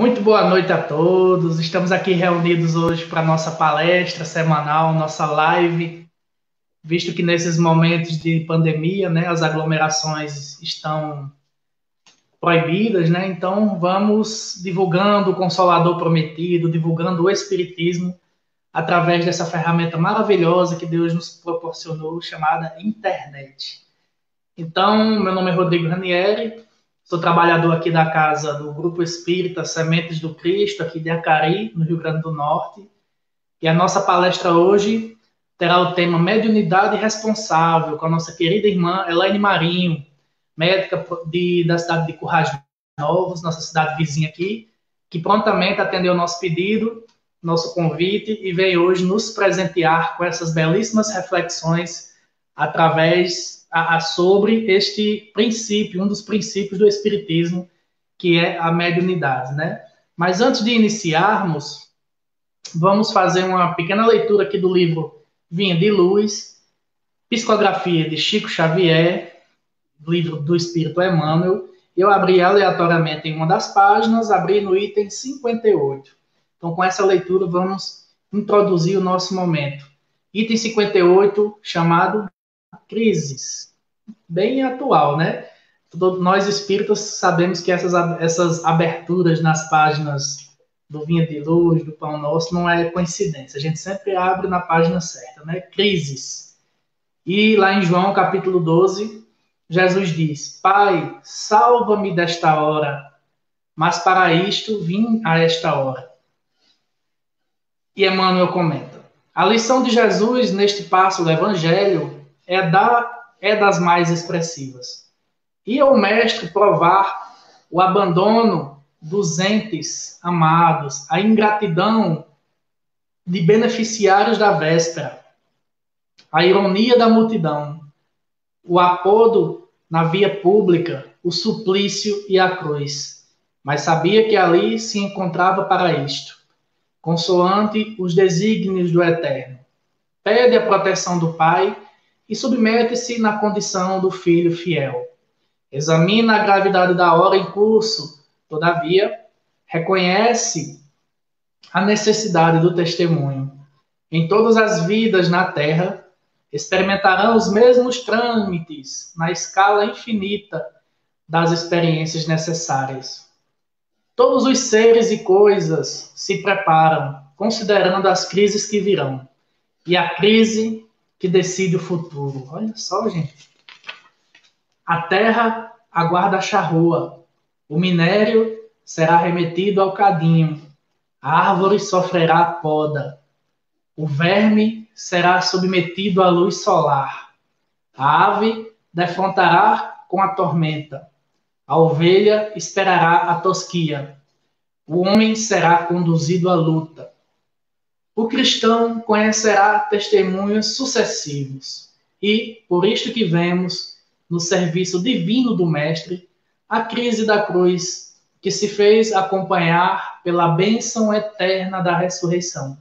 Muito boa noite a todos. Estamos aqui reunidos hoje para nossa palestra semanal, nossa live, visto que nesses momentos de pandemia, né, as aglomerações estão proibidas, né? Então vamos divulgando o Consolador Prometido, divulgando o Espiritismo através dessa ferramenta maravilhosa que Deus nos proporcionou, chamada internet. Então, meu nome é Rodrigo Ranieri. Sou trabalhador aqui da casa do Grupo Espírita Sementes do Cristo, aqui de Acari, no Rio Grande do Norte. E a nossa palestra hoje terá o tema Mediunidade Responsável, com a nossa querida irmã Elaine Marinho, médica da cidade de Currais Novos, nossa cidade vizinha aqui, que prontamente atendeu o nosso pedido, nosso convite, e veio hoje nos presentear com essas belíssimas reflexões sobre este princípio, um dos princípios do Espiritismo, que é a mediunidade, né? Mas antes de iniciarmos, vamos fazer uma pequena leitura aqui do livro Vinha de Luz, Psicografia de Chico Xavier, livro do Espírito Emmanuel. Eu abri aleatoriamente em uma das páginas, abri no item 58. Então, com essa leitura, vamos introduzir o nosso momento. Item 58, chamado Crises. Bem atual, né? Nós espíritas sabemos que essas aberturas nas páginas do Vinha de Luz, do Pão Nosso, não é coincidência. A gente sempre abre na página certa, né? Crises. E lá em João, capítulo 12, Jesus diz: Pai, salva-me desta hora, mas para isto vim a esta hora. E Emmanuel comenta: a lição de Jesus neste passo do Evangelho é das mais expressivas. Ia o mestre provar o abandono dos entes amados, a ingratidão de beneficiários da véspera, a ironia da multidão, o apodo na via pública, o suplício e a cruz. Mas sabia que ali se encontrava para isto, consoante os desígnios do Eterno. Pede a proteção do Pai e submete-se na condição do filho fiel. Examina a gravidade da hora em curso, todavia, reconhece a necessidade do testemunho. Em todas as vidas na Terra, experimentarão os mesmos trâmites na escala infinita das experiências necessárias. Todos os seres e coisas se preparam, considerando as crises que virão, e a crise que decide o futuro. Olha só, gente. A terra aguarda a charrua, o minério será remetido ao cadinho, a árvore sofrerá a poda, o verme será submetido à luz solar, a ave defrontará com a tormenta, a ovelha esperará a tosquia, o homem será conduzido à luta. O cristão conhecerá testemunhos sucessivos e, por isto que vemos, no serviço divino do Mestre, a crise da cruz, que se fez acompanhar pela bênção eterna da ressurreição.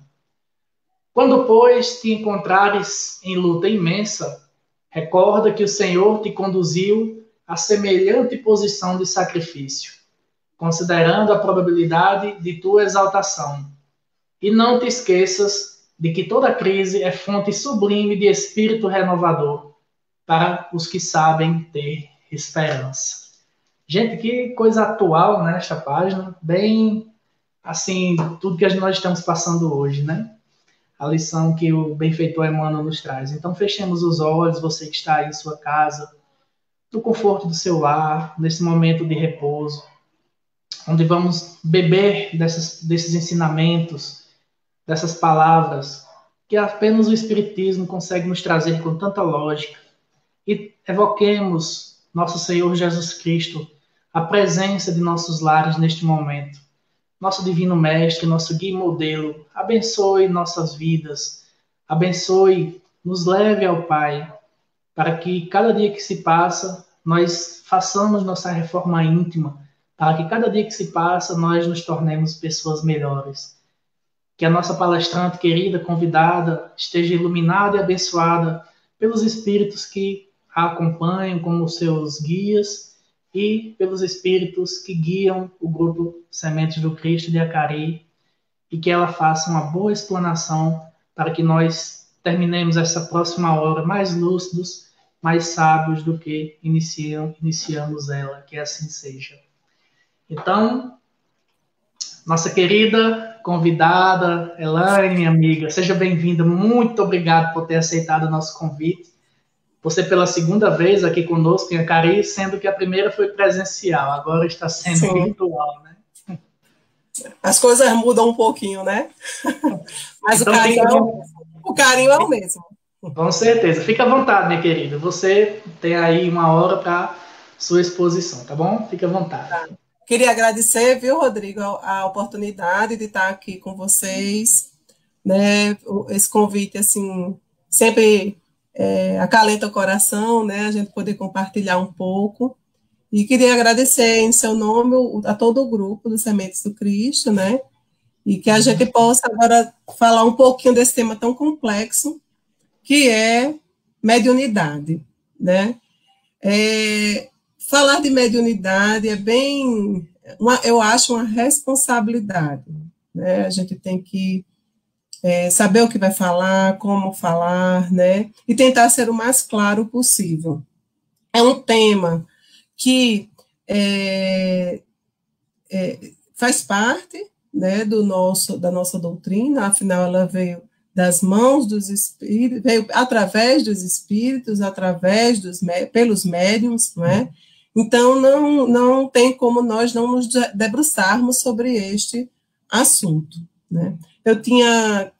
Quando, pois, te encontrares em luta imensa, recorda que o Senhor te conduziu a semelhante posição de sacrifício, considerando a probabilidade de tua exaltação. E não te esqueças de que toda crise é fonte sublime de espírito renovador, para os que sabem ter esperança. Gente, que coisa atual, né, esta página. Bem, assim, tudo que nós estamos passando hoje, né? A lição que o benfeitor Emmanuel nos traz. Então, fechemos os olhos, você que está aí em sua casa, no conforto do seu lar, nesse momento de repouso, onde vamos beber desses ensinamentos, dessas palavras, que apenas o Espiritismo consegue nos trazer com tanta lógica. E evoquemos nosso Senhor Jesus Cristo, a presença de nossos lares neste momento. Nosso Divino Mestre, nosso guia e modelo, abençoe nossas vidas, abençoe, nos leve ao Pai, para que cada dia que se passa, nós façamos nossa reforma íntima, para que cada dia que se passa, nós nos tornemos pessoas melhores. Que a nossa palestrante querida, convidada, esteja iluminada e abençoada pelos espíritos que a acompanham como seus guias e pelos espíritos que guiam o grupo Sementes do Cristo de Acari, e que ela faça uma boa explanação para que nós terminemos essa próxima hora mais lúcidos, mais sábios do que iniciamos ela, que assim seja. Então, nossa querida convidada, Elaine, minha amiga, seja bem-vinda, muito obrigado por ter aceitado o nosso convite. Você pela segunda vez aqui conosco em Acari, sendo que a primeira foi presencial, agora está sendo Sim. virtual, né? As coisas mudam um pouquinho, né? Mas então, o carinho é o mesmo. Com certeza. Fica à vontade, minha querida. Você tem aí uma hora para sua exposição, tá bom? Fica à vontade. Tá. Queria agradecer, viu, Rodrigo, a oportunidade de estar aqui com vocês, né? Esse convite, assim, sempre acalenta o coração, né? A gente poder compartilhar um pouco. E queria agradecer em seu nome a todo o grupo dos Sementes do Cristo, né? E que a gente possa agora falar um pouquinho desse tema tão complexo, que é mediunidade, né? Falar de mediunidade é bem, eu acho, uma responsabilidade, né? A gente tem que saber o que vai falar, como falar, né? E tentar ser o mais claro possível. É um tema que faz parte, né, da nossa doutrina, afinal ela veio das mãos dos espíritos, veio através dos espíritos, pelos médiuns, não é? Então não tem como nós não nos debruçarmos sobre este assunto, né? Eu tinha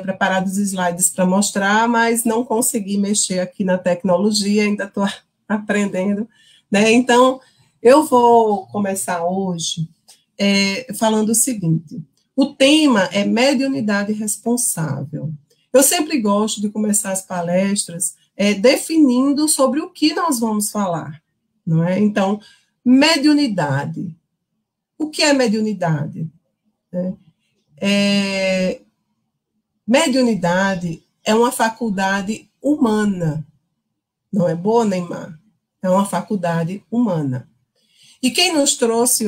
preparado os slides para mostrar, mas não consegui mexer aqui na tecnologia, ainda estou aprendendo, né? Então eu vou começar hoje falando o seguinte: o tema é mediunidade responsável. Eu sempre gosto de começar as palestras definindo sobre o que nós vamos falar, não é? Então, mediunidade. O que é mediunidade? Mediunidade é uma faculdade humana, não é boa nem má, é uma faculdade humana. E quem nos trouxe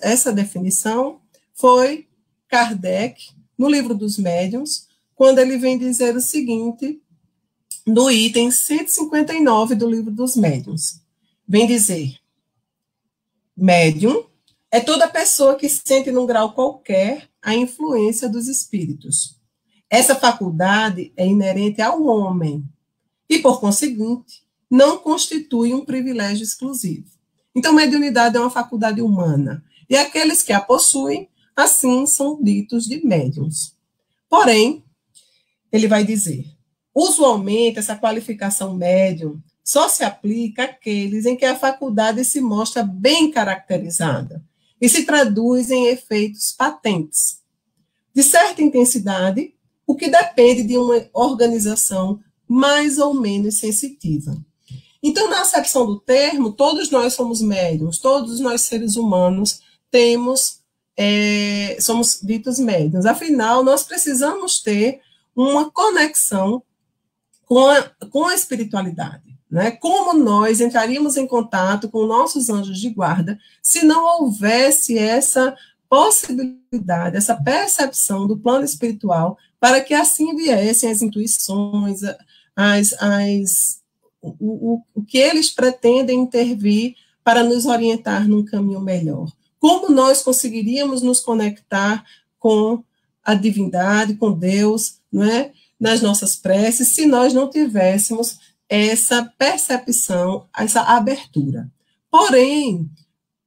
essa definição foi Kardec, no Livro dos Médiuns, quando ele vem dizer o seguinte, no item 159 do Livro dos Médiuns. Vem dizer: médium é toda pessoa que sente num grau qualquer a influência dos espíritos. Essa faculdade é inerente ao homem e, por conseguinte, não constitui um privilégio exclusivo. Então, mediunidade é uma faculdade humana, e aqueles que a possuem, assim, são ditos de médiuns. Porém, ele vai dizer, usualmente, essa qualificação médium só se aplica àqueles em que a faculdade se mostra bem caracterizada e se traduz em efeitos patentes, de certa intensidade, o que depende de uma organização mais ou menos sensitiva. Então, na acepção do termo, todos nós somos médiuns, todos nós seres humanos somos ditos médiuns. Afinal, nós precisamos ter uma conexão com a espiritualidade, né? Como nós entraríamos em contato com nossos anjos de guarda se não houvesse essa possibilidade, essa percepção do plano espiritual, para que assim viessem as intuições, o que eles pretendem intervir para nos orientar num caminho melhor. Como nós conseguiríamos nos conectar com a divindade, com Deus, não é? Nas nossas preces, se nós não tivéssemos essa percepção, essa abertura. Porém,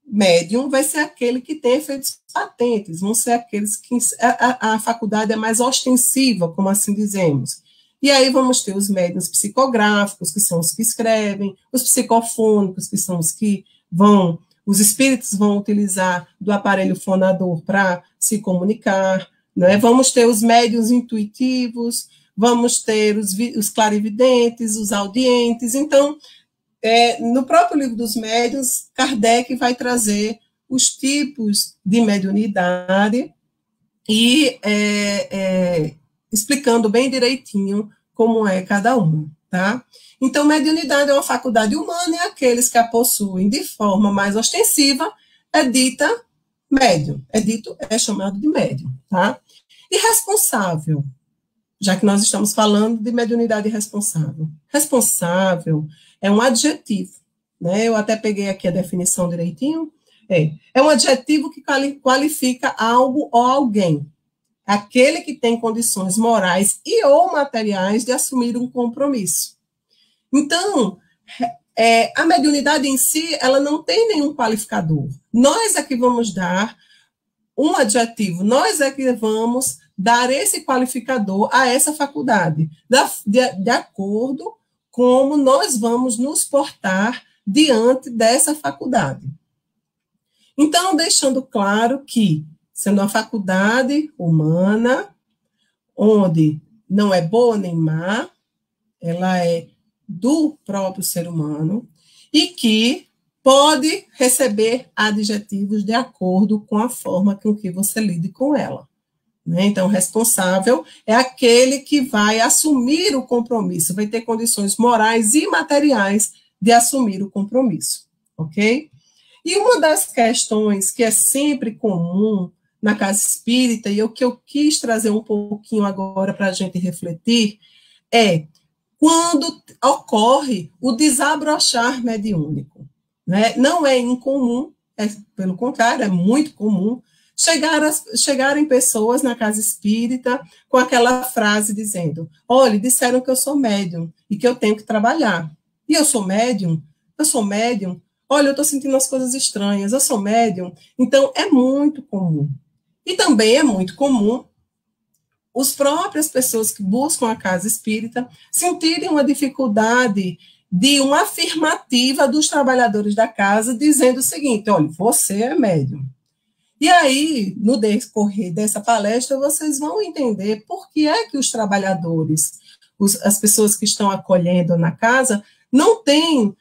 médium vai ser aquele que tem efeitos patentes, vão ser aqueles que a faculdade é mais ostensiva, como assim dizemos. E aí vamos ter os médiuns psicográficos, que são os que escrevem, os psicofônicos, que são os que os espíritos vão utilizar do aparelho fonador para se comunicar, né? Vamos ter os médiuns intuitivos, vamos ter os clarividentes, os audientes. Então, no próprio Livro dos Médiuns, Kardec vai trazer os tipos de mediunidade e explicando bem direitinho como é cada uma, tá? Então, mediunidade é uma faculdade humana e aqueles que a possuem de forma mais ostensiva é dita médium, é chamado de médium, tá? E responsável, já que nós estamos falando de mediunidade responsável. Responsável é um adjetivo, né? Eu até peguei aqui a definição direitinho. É um adjetivo que qualifica algo ou alguém. Aquele que tem condições morais e ou materiais de assumir um compromisso. Então, a mediunidade em si, ela não tem nenhum qualificador. Nós é que vamos dar um adjetivo, nós é que vamos dar esse qualificador a essa faculdade, de acordo com como nós vamos nos portar diante dessa faculdade. Então, deixando claro que, sendo uma faculdade humana, onde não é boa nem má, ela é do próprio ser humano, e que pode receber adjetivos de acordo com a forma com que você lide com ela. Né? Então, responsável é aquele que vai assumir o compromisso, vai ter condições morais e materiais de assumir o compromisso, ok? E uma das questões que é sempre comum na casa espírita, e o que eu quis trazer um pouquinho agora para a gente refletir, é quando ocorre o desabrochar mediúnico. Né? Não é incomum, pelo contrário, é muito comum, chegarem pessoas na casa espírita com aquela frase dizendo: olha, disseram que eu sou médium e que eu tenho que trabalhar. E eu sou médium? Olha, eu estou sentindo as coisas estranhas, eu sou médium. Então, é muito comum. E também é muito comum as próprias pessoas que buscam a casa espírita sentirem uma dificuldade de uma afirmativa dos trabalhadores da casa dizendo o seguinte: olha, você é médium. E aí, no decorrer dessa palestra, vocês vão entender por que é que os trabalhadores, as pessoas que estão acolhendo na casa, não têm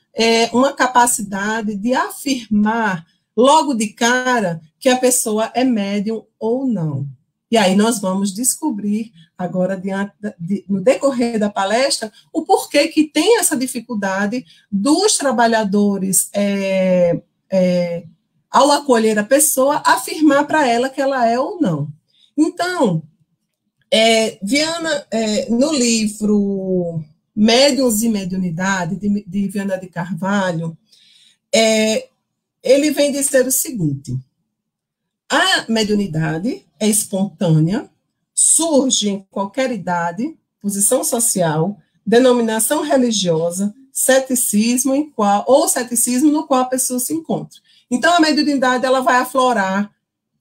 uma capacidade de afirmar logo de cara que a pessoa é médium ou não. E aí nós vamos descobrir agora, no decorrer da palestra, o porquê que tem essa dificuldade dos trabalhadores ao acolher a pessoa, afirmar para ela que ela é ou não. Então, Viana, no livro Médiuns e Mediunidade, de Viana de Carvalho, ele vem dizer o seguinte: a mediunidade é espontânea, surge em qualquer idade, posição social, denominação religiosa, ceticismo no qual a pessoa se encontra. Então, a mediunidade ela vai aflorar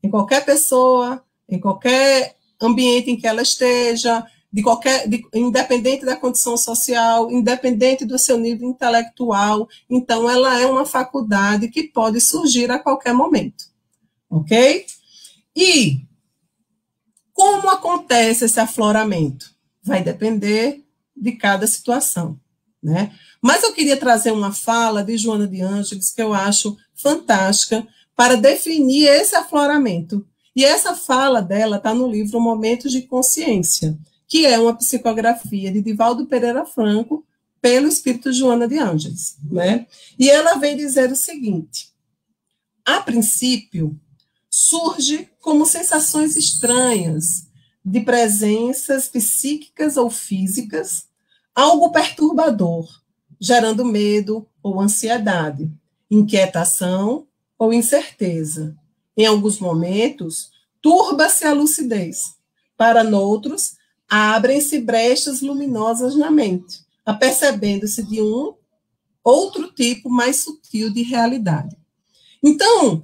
em qualquer pessoa, em qualquer ambiente em que ela esteja, independente da condição social, independente do seu nível intelectual. Então, ela é uma faculdade que pode surgir a qualquer momento. Ok? E como acontece esse afloramento? Vai depender de cada situação, né? Mas eu queria trazer uma fala de Joana de Ângeles que eu acho fantástica para definir esse afloramento. E essa fala dela está no livro Momentos de Consciência, que é uma psicografia de Divaldo Pereira Franco pelo espírito Joana de Ângeles, né? E ela vem dizer o seguinte: a princípio, surge como sensações estranhas de presenças psíquicas ou físicas, algo perturbador, gerando medo ou ansiedade, inquietação ou incerteza. Em alguns momentos, turba-se a lucidez. Para noutros, abrem-se brechas luminosas na mente, apercebendo-se de um outro tipo mais sutil de realidade. Então,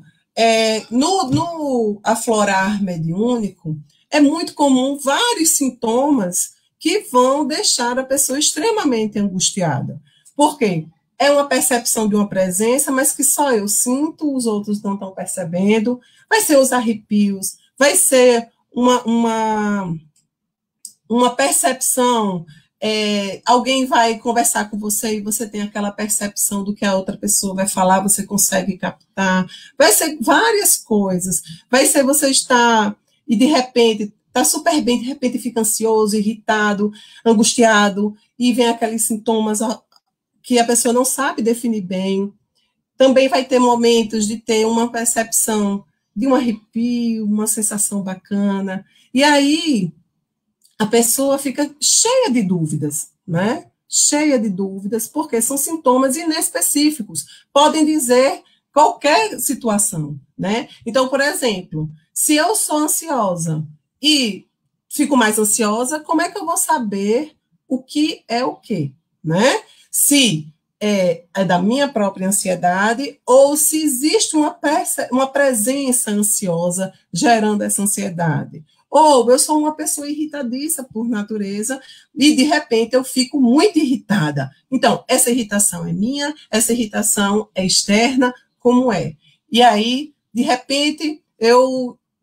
no aflorar mediúnico, é muito comum vários sintomas que vão deixar a pessoa extremamente angustiada. Por quê? É uma percepção de uma presença, mas que só eu sinto, os outros não estão percebendo. Vai ser os arrepios, vai ser uma percepção. Alguém vai conversar com você e você tem aquela percepção do que a outra pessoa vai falar, você consegue captar. Vai ser várias coisas. Vai ser você estar e de repente está super bem, de repente fica ansioso, irritado, angustiado, e vem aqueles sintomas que a pessoa não sabe definir bem. Também vai ter momentos de ter uma percepção de um arrepio, uma sensação bacana, e aí a pessoa fica cheia de dúvidas, né? Cheia de dúvidas, porque são sintomas inespecíficos, podem dizer qualquer situação, né? Então, por exemplo, se eu sou ansiosa e fico mais ansiosa, como é que eu vou saber o que é o quê, né? Se é da minha própria ansiedade ou se existe uma presença ansiosa gerando essa ansiedade. Ou eu sou uma pessoa irritadiça por natureza e, de repente, eu fico muito irritada. Então, essa irritação é minha, essa irritação é externa, como é? E aí, de repente,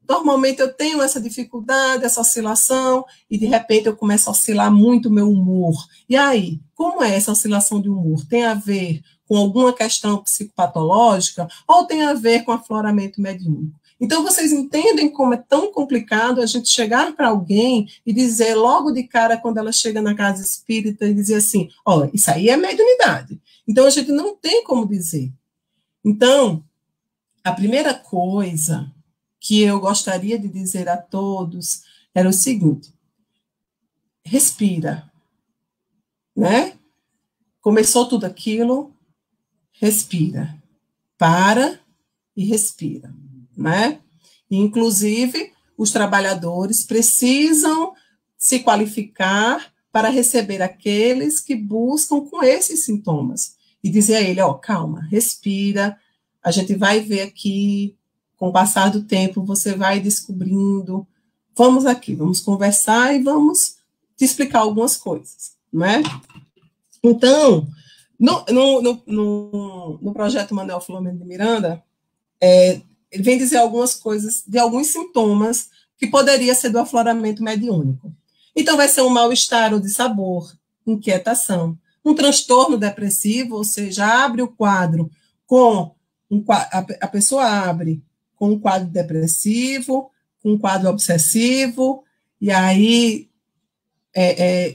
normalmente eu tenho essa dificuldade, essa oscilação, e de repente eu começo a oscilar muito o meu humor. E aí, como é essa oscilação de humor? Tem a ver com alguma questão psicopatológica ou tem a ver com afloramento mediúnico? Então, vocês entendem como é tão complicado a gente chegar para alguém e dizer logo de cara, quando ela chega na casa espírita, e dizer assim, ó, isso aí é mediunidade. Então, a gente não tem como dizer. Então, a primeira coisa que eu gostaria de dizer a todos era o seguinte: respira, né? Começou tudo aquilo, respira, para e respira, né? E, inclusive, os trabalhadores precisam se qualificar para receber aqueles que buscam com esses sintomas e dizer a ele, ó, calma, respira, a gente vai ver aqui, com o passar do tempo, você vai descobrindo, vamos aqui, vamos conversar e vamos te explicar algumas coisas, não é? Então, no projeto Manuel Filomeno de Miranda, ele vem dizer algumas coisas, de alguns sintomas que poderia ser do afloramento mediúnico. Então, vai ser um mal-estar ou de sabor, inquietação, um transtorno depressivo, ou seja, abre o quadro com a pessoa abre com um quadro depressivo, com um quadro obsessivo, e aí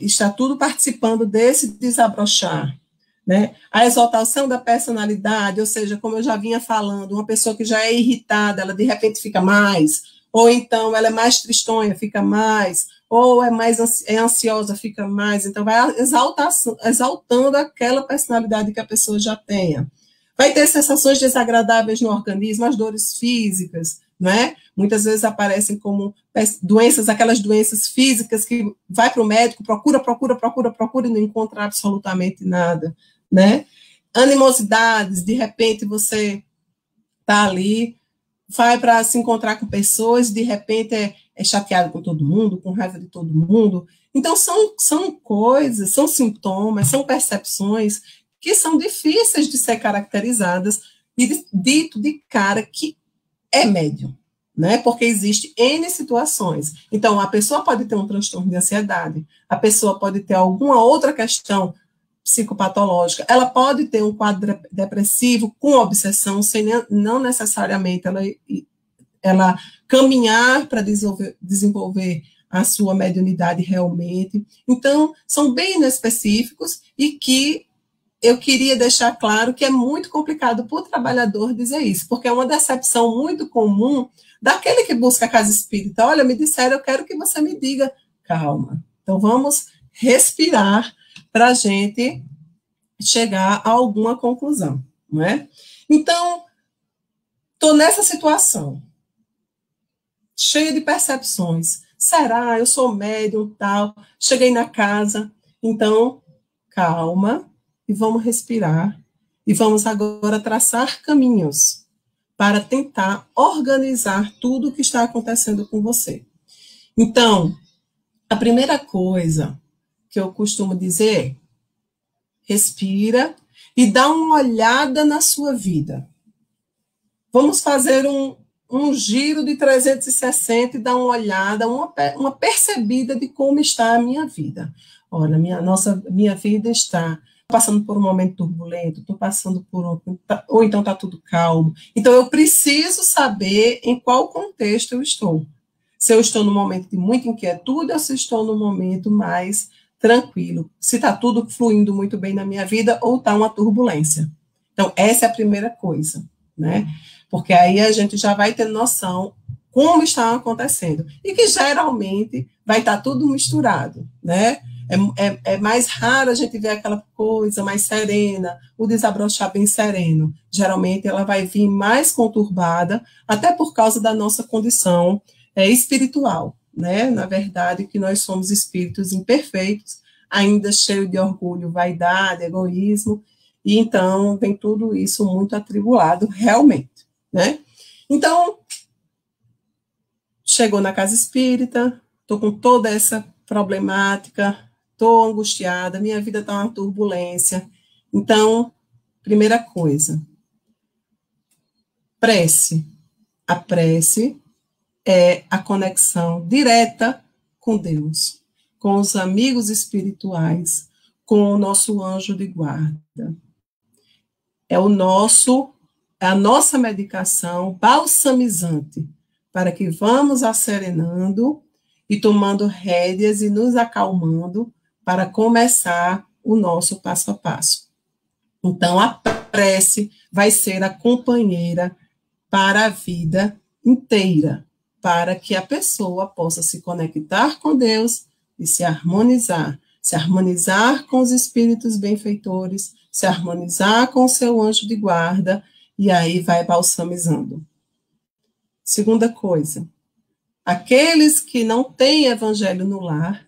está tudo participando desse desabrochar, né? A exaltação da personalidade, ou seja, como eu já vinha falando, uma pessoa que já é irritada, ela de repente fica mais, ou então ela é mais tristonha, fica mais, ou é ansiosa, fica mais, então vai exaltando aquela personalidade que a pessoa já tenha. Vai ter sensações desagradáveis no organismo, as dores físicas, né? Muitas vezes aparecem como doenças, aquelas doenças físicas que vai para o médico, procura e não encontra absolutamente nada, né? Animosidades, de repente você está ali, vai para se encontrar com pessoas, de repente é chateado com todo mundo, com raiva de todo mundo. Então, são coisas, são sintomas, são percepções que são difíceis de ser caracterizadas e dito de cara que é médium, né? Porque existe N situações. Então, a pessoa pode ter um transtorno de ansiedade, a pessoa pode ter alguma outra questão psicopatológica, ela pode ter um quadro depressivo com obsessão, sem não necessariamente ela caminhar para desenvolver a sua mediunidade realmente. Então, são bem inespecíficos e que eu queria deixar claro que é muito complicado para o trabalhador dizer isso, porque é uma decepção muito comum daquele que busca a casa espírita. Olha, me disseram, eu quero que você me diga. Calma. Então, vamos respirar para a gente chegar a alguma conclusão, não é? Então, estou nessa situação, cheia de percepções. Será? Eu sou médium, tal. Cheguei na casa. Então, calma. E vamos respirar, e vamos agora traçar caminhos para tentar organizar tudo o que está acontecendo com você. Então, a primeira coisa que eu costumo dizer é, respira e dá uma olhada na sua vida. Vamos fazer um giro de 360 e dar uma olhada, uma percebida de como está a minha vida. Olha, minha vida está passando por um momento turbulento, estou passando por ou então está tudo calmo. Então, eu preciso saber em qual contexto eu estou. se eu estou num momento de muita inquietude ou se estou num momento mais tranquilo, se está tudo fluindo muito bem na minha vida ou está uma turbulência. Então, essa é a primeira coisa, né? Porque aí a gente já vai ter noção como está acontecendo. E que geralmente vai estar tudo misturado, né? É mais raro a gente ver aquela coisa mais serena, o desabrochar bem sereno. Geralmente ela vai vir mais conturbada, até por causa da nossa condição espiritual, né? Na verdade, que nós somos espíritos imperfeitos, ainda cheios de orgulho, vaidade, egoísmo, e então vem tudo isso muito atribulado realmente, né? Então, chegou na casa espírita, estou com toda essa problemática, estou angustiada, minha vida está uma turbulência. Então, primeira coisa, prece. A prece é a conexão direta com Deus, com os amigos espirituais, com o nosso anjo de guarda. É a nossa medicação balsamizante, para que vamos acerenando e tomando rédeas e nos acalmando para começar o nosso passo a passo. Então, a prece vai ser a companheira para a vida inteira, para que a pessoa possa se conectar com Deus e se harmonizar com os espíritos benfeitores, se harmonizar com o seu anjo de guarda, e aí vai balsamizando. Segunda coisa, aqueles que não têm evangelho no lar,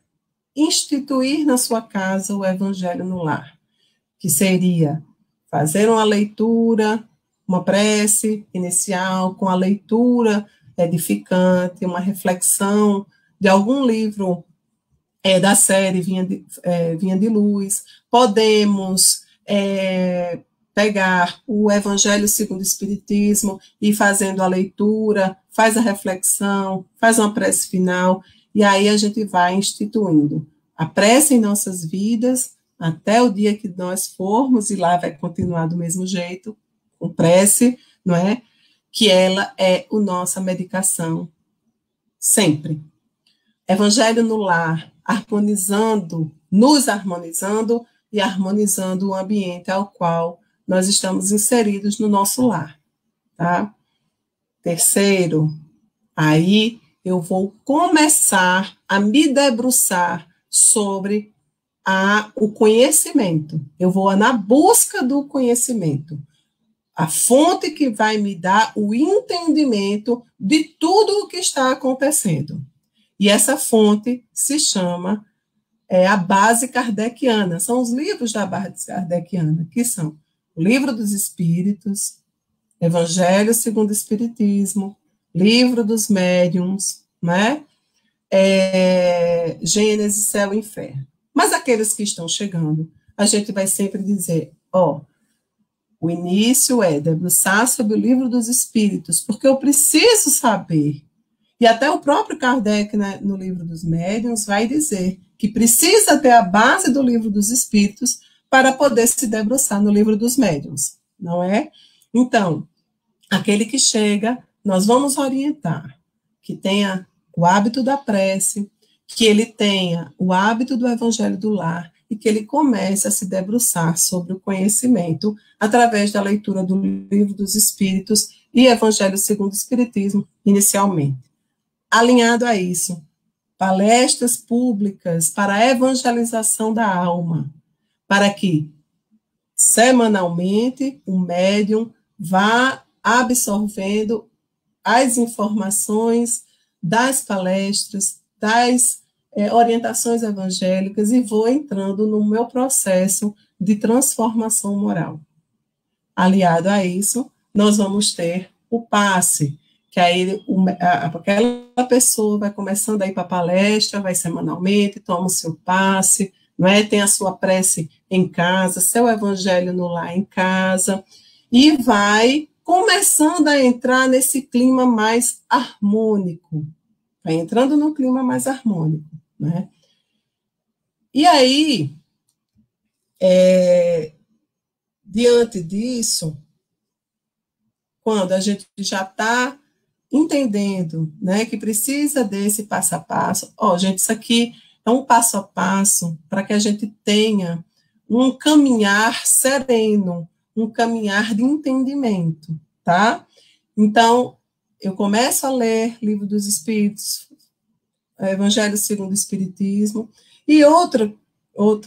instituir na sua casa o evangelho no lar, que seria fazer uma leitura, uma prece inicial, com a leitura edificante, uma reflexão de algum livro da série Vinha de Luz. Podemos pegar o Evangelho segundo o Espiritismo e fazendo a leitura, faz a reflexão, faz uma prece final, e aí a gente vai instituindo a prece em nossas vidas, até o dia que nós formos, e lá vai continuar do mesmo jeito, com prece, não é? Que ela é a nossa medicação, sempre. Evangelho no lar, nos harmonizando e harmonizando o ambiente ao qual nós estamos inseridos no nosso lar, tá? Terceiro, aí eu vou começar a me debruçar sobre o conhecimento. Eu vou na busca do conhecimento, a fonte que vai me dar o entendimento de tudo o que está acontecendo. E essa fonte se chama a base kardeciana. São os livros da base kardeciana, que são o Livro dos Espíritos, Evangelho segundo o Espiritismo, Livro dos Médiuns, né? Gênesis, Céu e Inferno. Mas aqueles que estão chegando, a gente vai sempre dizer, o início é debruçar sobre o Livro dos Espíritos, porque eu preciso saber. E até o próprio Kardec, né, no Livro dos Médiuns, vai dizer que precisa ter a base do Livro dos Espíritos para poder se debruçar no Livro dos Médiuns, não é? Então, aquele que chega, nós vamos orientar que tenha o hábito da prece, que ele tenha o hábito do Evangelho do Lar e que ele comece a se debruçar sobre o conhecimento através da leitura do Livro dos Espíritos e Evangelho segundo o Espiritismo, inicialmente. Alinhado a isso, palestras públicas para a evangelização da alma, para que, semanalmente, o médium vá absorvendo as informações das palestras, das orientações evangélicas e vou entrando no meu processo de transformação moral. Aliado a isso, nós vamos ter o passe, que aí aquela pessoa vai começando a ir para a palestra, vai semanalmente, toma o seu passe, não é? Tem a sua prece em casa, seu evangelho no lar em casa, e vai começando a entrar nesse clima mais harmônico, vai entrando no clima mais harmônico, né? E aí, diante disso, quando a gente já está entendendo, né, que precisa desse passo a passo, gente, isso aqui é um passo a passo para que a gente tenha um caminhar sereno, um caminhar de entendimento, tá? Então, eu começo a ler Livro dos Espíritos, Evangelho segundo o Espiritismo, e outro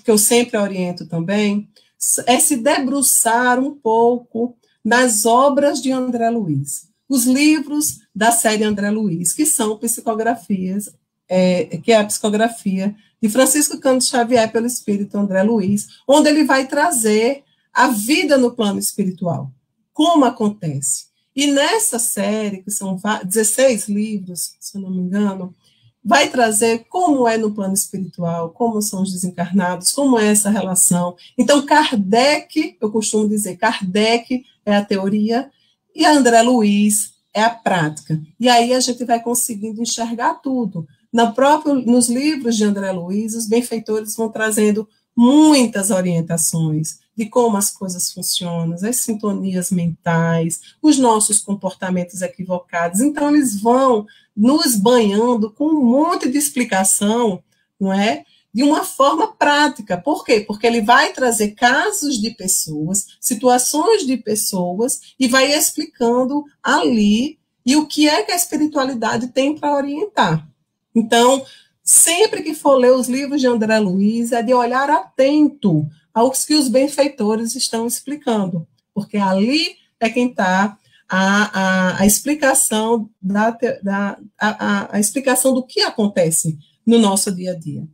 que eu sempre oriento também, é se debruçar um pouco nas obras de André Luiz, os livros da série André Luiz, que são psicografias, que é a psicografia de Francisco Cândido Xavier pelo Espírito André Luiz, onde ele vai trazer a vida no plano espiritual, como acontece. E nessa série, que são 16 livros, se eu não me engano, vai trazer como é no plano espiritual, como são os desencarnados, como é essa relação. Então, Kardec, eu costumo dizer, Kardec é a teoria e André Luiz é a prática. E aí a gente vai conseguindo enxergar tudo. Nos livros de André Luiz, os benfeitores vão trazendo muitas orientações de como as coisas funcionam, as sintonias mentais, os nossos comportamentos equivocados. Então, eles vão nos banhando com um monte de explicação, não é? De uma forma prática. Por quê? Porque ele vai trazer casos de pessoas, situações de pessoas, e vai explicando ali e o que é que a espiritualidade tem para orientar. Então, sempre que for ler os livros de André Luiz, é de olhar atento aos que os benfeitores estão explicando, porque ali é quem está a explicação a explicação do que acontece no nosso dia a dia.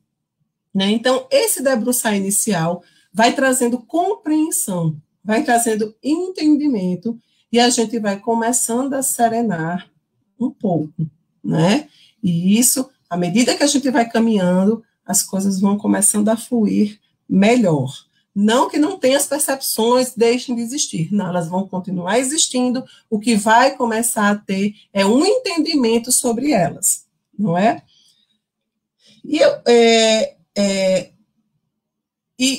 Né? Então, esse debruçar inicial vai trazendo compreensão, vai trazendo entendimento, e a gente vai começando a serenar um pouco, né? E isso, à medida que a gente vai caminhando, as coisas vão começando a fluir melhor. Não que não tenha as percepções, deixem de existir. Não, elas vão continuar existindo. O que vai começar a ter é um entendimento sobre elas, não é? E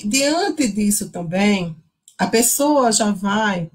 diante disso também, a pessoa já vai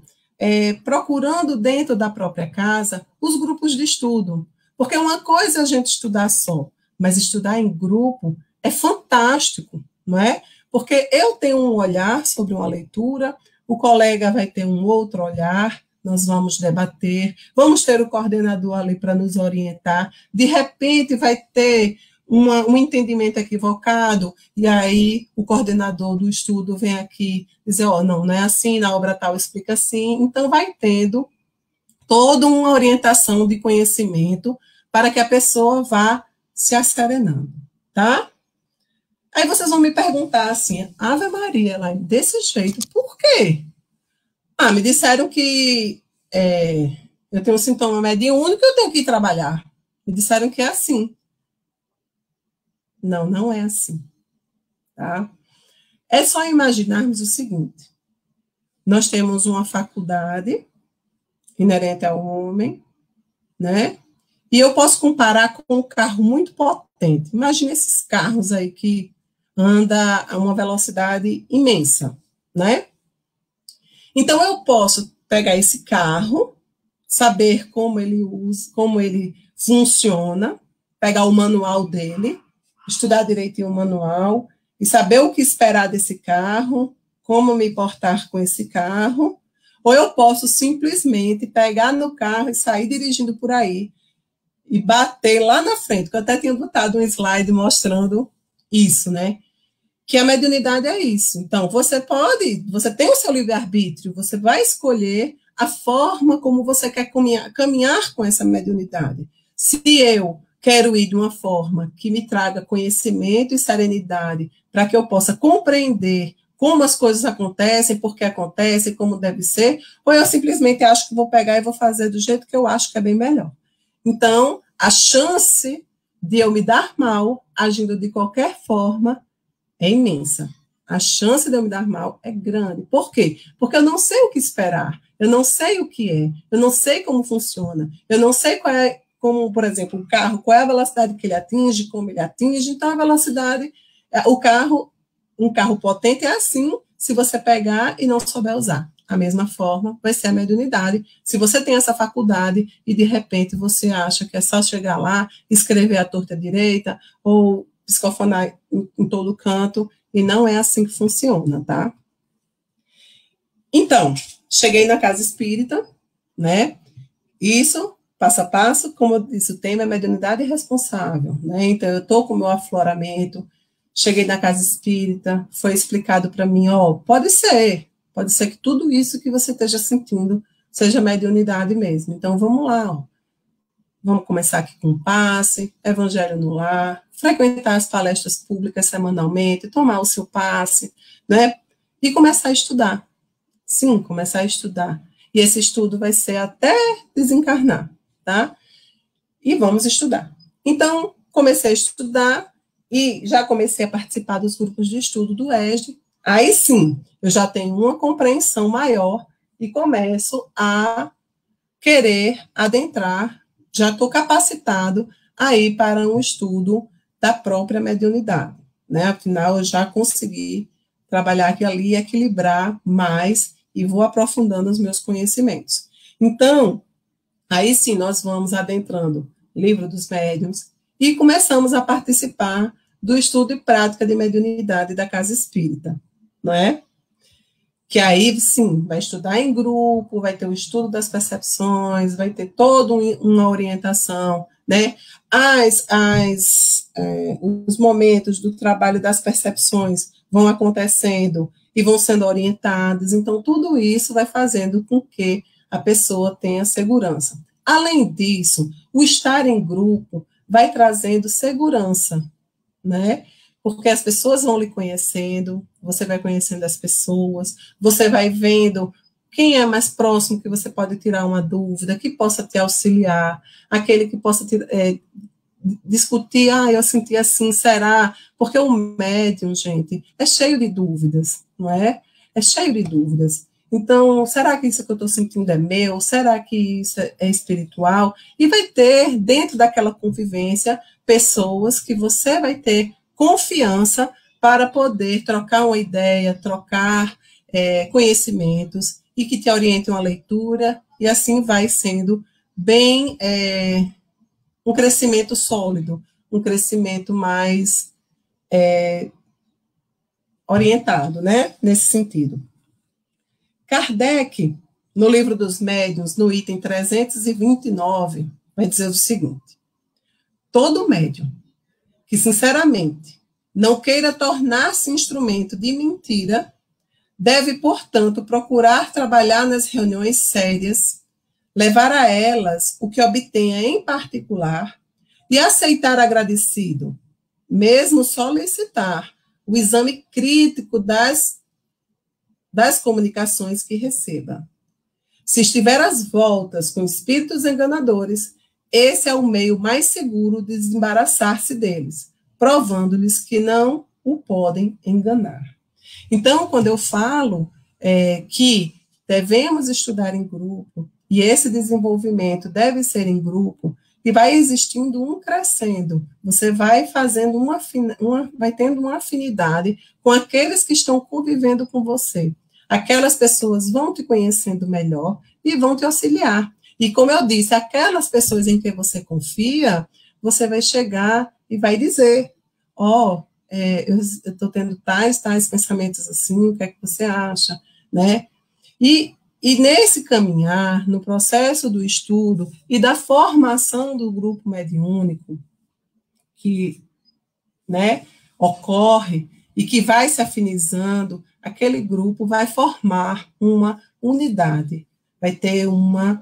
procurando dentro da própria casa os grupos de estudo. Porque uma coisa é a gente estudar só, mas estudar em grupo é fantástico, não é? Porque eu tenho um olhar sobre uma leitura, o colega vai ter um outro olhar, nós vamos debater, vamos ter o coordenador ali para nos orientar, de repente vai ter um entendimento equivocado, e aí o coordenador do estudo vem aqui dizer, não é assim, na obra tal explica assim, então vai tendo toda uma orientação de conhecimento para que a pessoa vá se asserenando, tá? Aí vocês vão me perguntar assim, Ave Maria, ela desse jeito, por quê? Me disseram que eu tenho um sintoma mediúnico e eu tenho que ir trabalhar. Me disseram que é assim. Não, não é assim. Tá? É só imaginarmos o seguinte, nós temos uma faculdade inerente ao homem, né? E eu posso comparar com um carro muito potente. Imagina esses carros aí que anda a uma velocidade imensa, né? Então, eu posso pegar esse carro, saber como ele usa, como ele funciona, pegar o manual dele, estudar direitinho o manual e saber o que esperar desse carro, como me portar com esse carro, ou eu posso simplesmente pegar no carro e sair dirigindo por aí e bater lá na frente, que eu até tinha botado um slide mostrando isso, né? Que a mediunidade é isso. Então, você tem o seu livre-arbítrio, você vai escolher a forma como você quer caminhar com essa mediunidade. Se eu quero ir de uma forma que me traga conhecimento e serenidade, para que eu possa compreender como as coisas acontecem, por que acontecem, como deve ser, ou eu simplesmente acho que vou pegar e vou fazer do jeito que eu acho que é bem melhor. Então, a chance de eu me dar mal, agindo de qualquer forma, é imensa. A chance de eu me dar mal é grande. Por quê? Porque eu não sei o que esperar, eu não sei o que é, eu não sei como funciona, eu não sei qual é, como, por exemplo, o carro, qual é a velocidade que ele atinge, como ele atinge, então a velocidade, um carro potente é assim, se você pegar e não souber usar. a mesma forma vai ser a mediunidade. Se você tem essa faculdade e, de repente, você acha que é só chegar lá, escrever à torta direita ou psicofonar em todo canto, e não é assim que funciona, tá? Então, cheguei na casa espírita, né? Isso, passo a passo, como eu disse, o tema é mediunidade responsável, né? Então, eu estou com o meu afloramento, cheguei na casa espírita, foi explicado para mim, ó, pode ser que tudo isso que você esteja sentindo seja mediunidade mesmo. Então, vamos lá, ó. Vamos começar aqui com passe, evangelho no lar, frequentar as palestras públicas semanalmente, tomar o seu passe, né? E começar a estudar. Sim, começar a estudar. E esse estudo vai ser até desencarnar, tá? E vamos estudar. Então, comecei a estudar e já comecei a participar dos grupos de estudo do ESD. Aí sim, eu já tenho uma compreensão maior e começo a querer adentrar, já estou capacitado a ir para um estudo da própria mediunidade, né? Afinal, eu já consegui trabalhar aqui ali, equilibrar mais e vou aprofundando os meus conhecimentos. Então, aí sim, nós vamos adentrando Livro dos Médiuns e começamos a participar do estudo e prática de mediunidade da Casa Espírita, não é? Que aí, sim, vai estudar em grupo, vai ter o estudo das percepções, vai ter toda uma orientação, né? Os momentos do trabalho das percepções vão acontecendo e vão sendo orientados, então tudo isso vai fazendo com que a pessoa tenha segurança. Além disso, o estar em grupo vai trazendo segurança, né? Porque as pessoas vão lhe conhecendo, você vai conhecendo as pessoas, você vai vendo quem é mais próximo que você pode tirar uma dúvida, que possa te auxiliar, aquele que possa discutir, eu senti assim, será? Porque o médium, gente, é cheio de dúvidas, não é? É cheio de dúvidas. Então, será que isso que eu estou sentindo é meu? Será que isso é espiritual? E vai ter, dentro daquela convivência, pessoas que você vai ter confiança para poder trocar uma ideia, trocar conhecimentos e que te orientem uma leitura, e assim vai sendo bem um crescimento sólido, um crescimento mais orientado, né, nesse sentido. Kardec, no Livro dos Médiuns, no item 329, vai dizer o seguinte: todo médium que, sinceramente, não queira tornar-se instrumento de mentira, deve, portanto, procurar trabalhar nas reuniões sérias, levar a elas o que obtenha em particular e aceitar agradecido, mesmo solicitar o exame crítico das comunicações que receba. Se estiver às voltas com espíritos enganadores, esse é o meio mais seguro de desembaraçar-se deles, provando-lhes que não o podem enganar. Então, quando eu falo que devemos estudar em grupo, e esse desenvolvimento deve ser em grupo, e vai existindo um crescendo, você vai fazendo vai tendo uma afinidade com aqueles que estão convivendo com você. Aquelas pessoas vão te conhecendo melhor e vão te auxiliar. E como eu disse, aquelas pessoas em que você confia, você vai chegar e vai dizer, eu estou tendo tais pensamentos assim, o que é que você acha, né? E nesse caminhar, no processo do estudo e da formação do grupo mediúnico, que, né, ocorre e que vai se afinizando, aquele grupo vai formar uma unidade, vai ter uma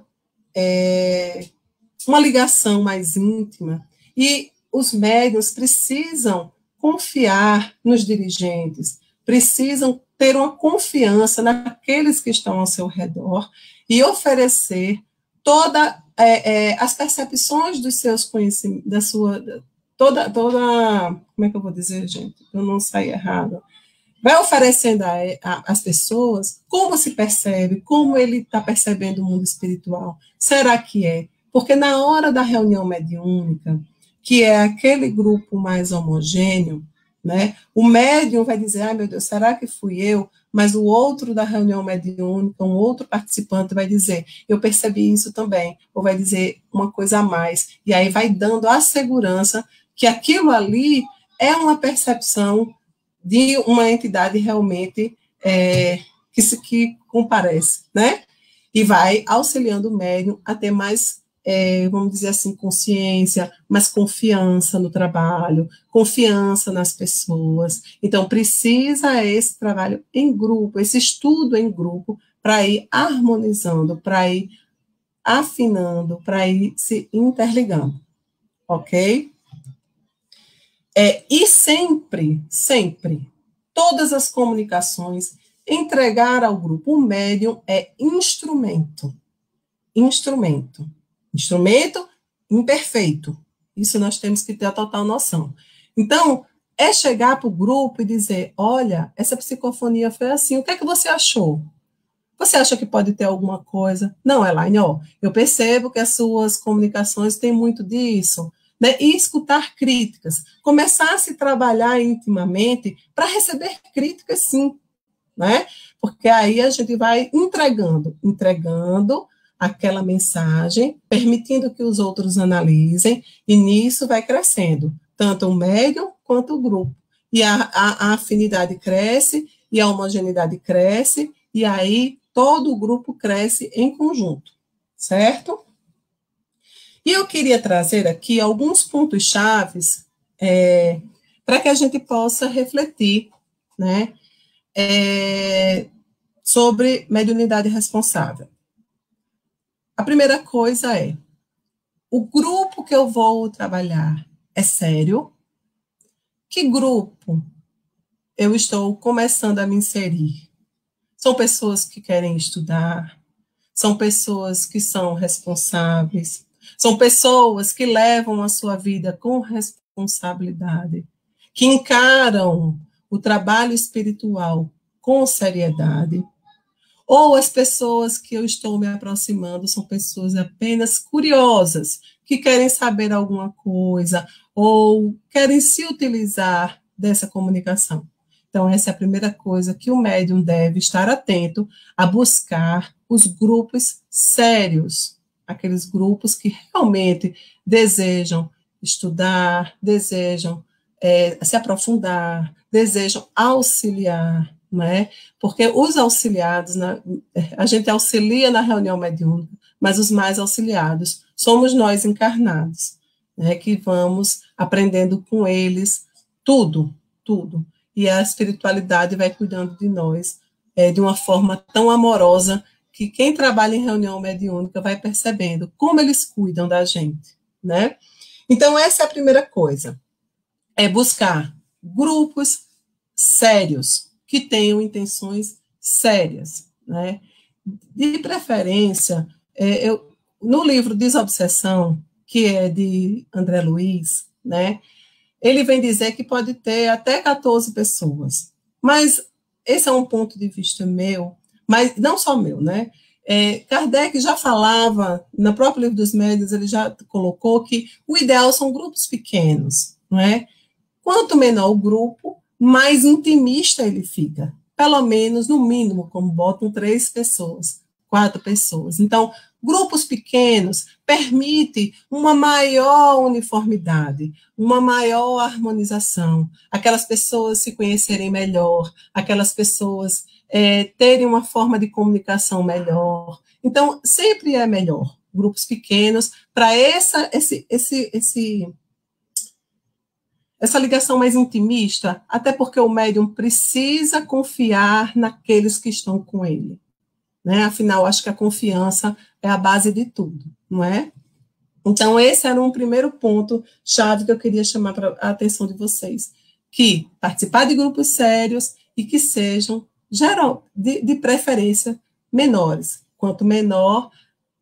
ligação mais íntima, e os médiuns precisam confiar nos dirigentes, precisam ter uma confiança naqueles que estão ao seu redor e oferecer todas as percepções dos seus conhecimentos, da sua, toda, como é que eu vou dizer, gente, eu não sair errado, vai oferecendo às pessoas como se percebe, como ele está percebendo o mundo espiritual. Será que é? Porque na hora da reunião mediúnica, que é aquele grupo mais homogêneo, né? O médium vai dizer, ai meu Deus, será que fui eu? Mas o outro da reunião mediúnica, um outro participante vai dizer, eu percebi isso também, ou vai dizer uma coisa a mais, e aí vai dando a segurança que aquilo ali é uma percepção de uma entidade realmente que comparece, né? E vai auxiliando o médium a ter mais, vamos dizer assim, consciência, mais confiança no trabalho, confiança nas pessoas. Então, precisa esse trabalho em grupo, esse estudo em grupo, para ir harmonizando, para ir afinando, para ir se interligando, ok? E sempre, sempre, todas as comunicações, entregar ao grupo. O médium é instrumento. Instrumento. Instrumento imperfeito. Isso nós temos que ter a total noção. Então, é chegar para o grupo e dizer, olha, essa psicofonia foi assim, o que é que você achou? Você acha que pode ter alguma coisa? Não, Elaine, eu percebo que as suas comunicações têm muito disso, né? E escutar críticas. Começar a se trabalhar intimamente para receber críticas, sim, né? Porque aí a gente vai entregando aquela mensagem, permitindo que os outros analisem, e nisso vai crescendo, tanto o médium quanto o grupo. E a afinidade cresce, e a homogeneidade cresce, e aí todo o grupo cresce em conjunto, certo? E eu queria trazer aqui alguns pontos chaves para que a gente possa refletir, né, sobre mediunidade responsável. A primeira coisa é, o grupo que eu vou trabalhar é sério? Que grupo eu estou começando a me inserir? São pessoas que querem estudar, são pessoas que são responsáveis, são pessoas que levam a sua vida com responsabilidade, que encaram o trabalho espiritual com seriedade. Ou as pessoas que eu estou me aproximando são pessoas apenas curiosas, que querem saber alguma coisa, ou querem se utilizar dessa comunicação. Então, essa é a primeira coisa que o médium deve estar atento a buscar os grupos sérios, aqueles grupos que realmente desejam estudar, desejam se aprofundar, desejam auxiliar, né? Porque os auxiliados, né, a gente auxilia na reunião mediúnica, mas os mais auxiliados somos nós encarnados, né, que vamos aprendendo com eles tudo. E a espiritualidade vai cuidando de nós de uma forma tão amorosa que quem trabalha em reunião mediúnica vai percebendo como eles cuidam da gente, né? Então, essa é a primeira coisa, é buscar grupos sérios, que tenham intenções sérias, né? De preferência, no livro Desobsessão, que é de André Luiz, né? Ele vem dizer que pode ter até 14 pessoas, mas esse é um ponto de vista meu, mas não só meu, né? Kardec já falava, no próprio livro dos médiuns, ele já colocou que o ideal são grupos pequenos, não é? Quanto menor o grupo, mais intimista ele fica. Pelo menos, no mínimo, como botam 3 pessoas, 4 pessoas. Então, grupos pequenos permitem uma maior uniformidade, uma maior harmonização, aquelas pessoas se conhecerem melhor, aquelas pessoas terem uma forma de comunicação melhor. Então, sempre é melhor grupos pequenos para essa ligação mais intimista, até porque o médium precisa confiar naqueles que estão com ele, né? Afinal, acho que a confiança é a base de tudo, não é? Então, esse era um primeiro ponto chave que eu queria chamar a atenção de vocês, que participar de grupos sérios e que sejam, de preferência, menores. Quanto menor,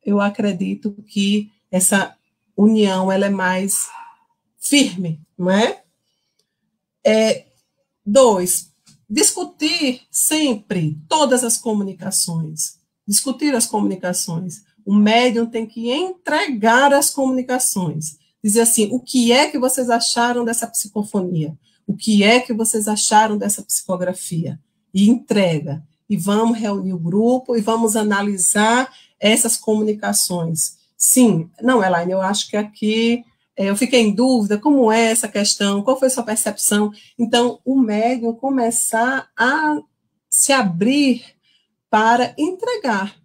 eu acredito que essa união ela é mais firme, não é? 2, discutir sempre todas as comunicações. Discutir as comunicações. O médium tem que entregar as comunicações. Dizer assim, o que é que vocês acharam dessa psicofonia? O que é que vocês acharam dessa psicografia? E entrega. E vamos reunir o grupo e vamos analisar essas comunicações. Sim, não, Elaine, eu acho que aqui eu fiquei em dúvida, como é essa questão, qual foi a sua percepção? Então, o médium começar a se abrir para entregar,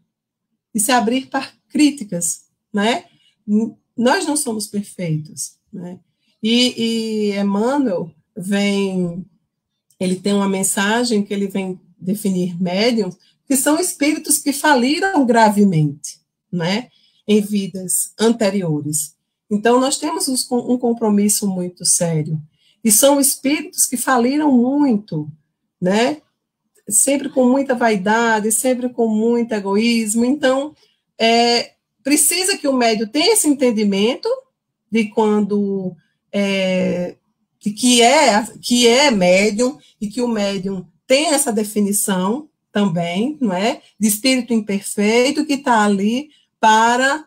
e se abrir para críticas, né? Nós não somos perfeitos, né? E Emmanuel ele tem uma mensagem que ele vem definir médiums, que são espíritos que faliram gravemente, né? Em vidas anteriores. Então, nós temos um compromisso muito sério. E são espíritos que faliram muito, né? Sempre com muita vaidade, sempre com muito egoísmo. Então, precisa que o médium tenha esse entendimento de quando que é médium, e que o médium tem essa definição também, não é? De espírito imperfeito que está ali para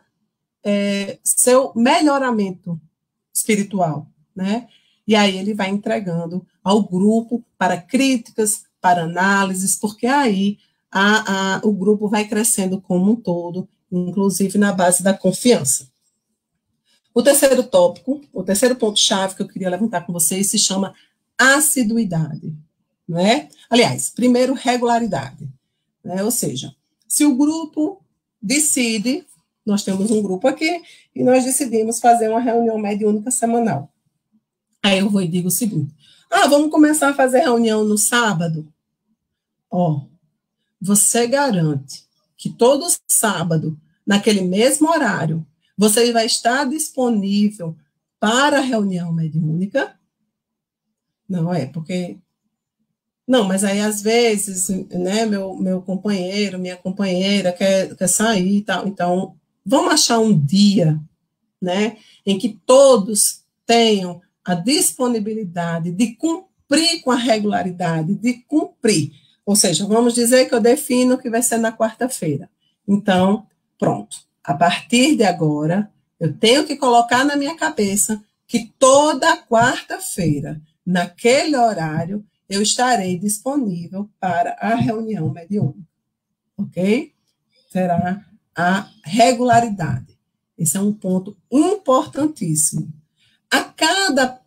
seu melhoramento espiritual, né? E aí ele vai entregando ao grupo para críticas, para análises, porque aí o grupo vai crescendo como um todo, inclusive na base da confiança. O terceiro tópico, o terceiro ponto-chave que eu queria levantar com vocês se chama assiduidade, né? Aliás, primeiro, regularidade, né? Ou seja, se o grupo decide, nós temos um grupo aqui, e nós decidimos fazer uma reunião mediúnica semanal. Aí eu vou e digo o seguinte: vamos começar a fazer reunião no sábado? Você garante que todo sábado, naquele mesmo horário, você vai estar disponível para a reunião mediúnica? Não é, porque... Não, mas aí, às vezes, né, meu companheiro, minha companheira quer sair e tal. Então, vamos achar um dia, né, em que todos tenham a disponibilidade de cumprir com a regularidade, de cumprir. Ou seja, vamos dizer que eu defino que vai ser na quarta-feira. Então, pronto. A partir de agora, eu tenho que colocar na minha cabeça que toda quarta-feira, naquele horário, eu estarei disponível para a reunião mediúnica. Ok? Será a regularidade. Esse é um ponto importantíssimo. A cada